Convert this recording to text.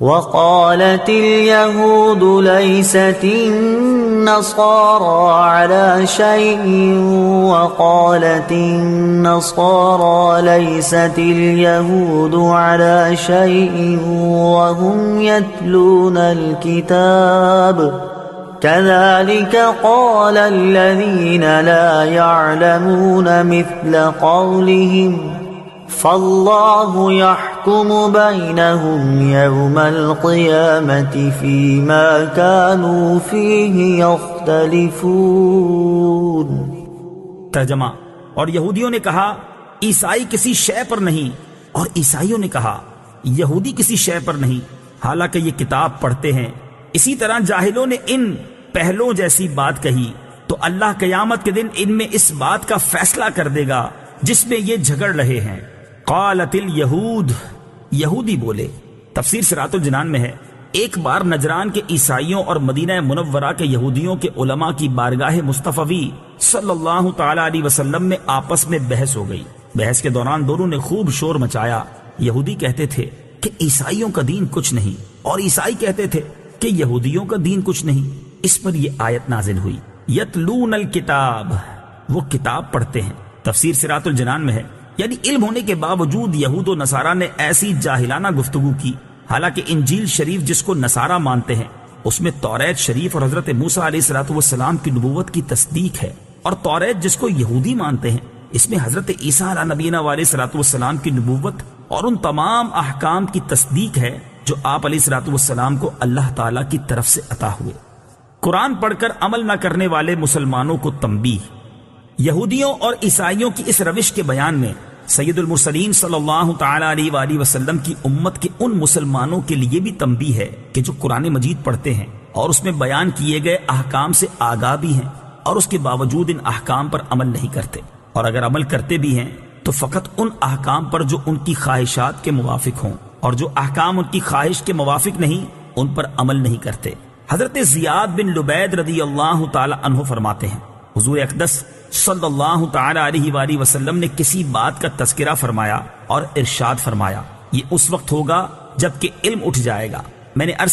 وقالت اليهود ليست النصارى على شيء وقالت النصارى ليست اليهود على شيء وهم يتلون الكتاب كذلك قال الذين لا يعلمون مثل قولهم فاللہ یحکم بینہم یوم القیامة فیما کانوا فیہ یختلفون۔ ترجمہ: اور یہودیوں نے کہا عیسائی کسی شے پر نہیں، اور عیسائیوں نے کہا یہودی کسی شے پر نہیں، حالانکہ یہ کتاب پڑھتے ہیں۔ اسی طرح جاہلوں نے ان پہلوں جیسی بات کہی تو اللہ قیامت کے دن ان میں اس بات کا فیصلہ کر دے گا جس میں یہ جھگڑ رہے ہیں۔ قالت الیہود، یہودی بولے۔ تفسیر صراط الجنان میں ہے، ایک بار نجران کے عیسائیوں اور مدینہ منورہ کے یہودیوں کے علماء کی بارگاہ مصطفی صلی اللہ تعالی علیہ وسلم میں آپس میں بحث ہو گئی۔ بحث کے دوران دونوں نے خوب شور مچایا۔ یہودی کہتے تھے کہ عیسائیوں کا دین کچھ نہیں، اور عیسائی کہتے تھے کہ یہودیوں کا دین کچھ نہیں۔ اس پر یہ آیت نازل ہوئی، یتلون الکتاب، وہ کتاب پڑھتے ہیں۔ تفسیر صراط الجنان میں ہے، یعنی علم ہونے کے باوجود یہود و نصارہ نے ایسی جاہلانہ گفتگو کی، حالانکہ انجیل شریف جس کو نصارہ مانتے ہیں اس میں توریت شریف اور حضرت موسیٰ علیہ السلام کی نبوت کی تصدیق ہے، اور توریت جس کو یہودی مانتے ہیں اس میں حضرت عیسیٰ علیہ نبینا علیہ السلام کی نبوت اور ان تمام احکام کی تصدیق ہے جو آپ علیہ السلام کو اللہ تعالیٰ کی طرف سے عطا ہوئے۔ قرآن پڑھ کر عمل نہ کرنے والے مسلمانوں کو تنبیہ۔ یہودیوں اور عیسائیوں کی اس روش کے بیان میں سید المرسلین صلی اللہ تعالی علیہ وآلہ وسلم کی امت کے ان مسلمانوں کے لیے بھی تنبیہ ہے کہ جو قرآن مجید پڑھتے ہیں اور اس میں بیان کیے گئے احکام سے آگاہ بھی ہیں اور اس کے باوجود ان احکام پر عمل نہیں کرتے، اور اگر عمل کرتے بھی ہیں تو فقط ان احکام پر جو ان کی خواہشات کے موافق ہوں، اور جو احکام ان کی خواہش کے موافق نہیں ان پر عمل نہیں کرتے۔ حضرت زیاد بن لبید رضی اللہ تعالی عنہ فرماتے ہیں حضور اقدس صلی اللہ تعالی علیہ وآلہ وسلم نے کسی بات کا تذکرہ فرمایا اور ارشاد فرمایا، یہ اس وقت ہوگا جب کہ علم اٹھ جائے گا۔ میں نے عرض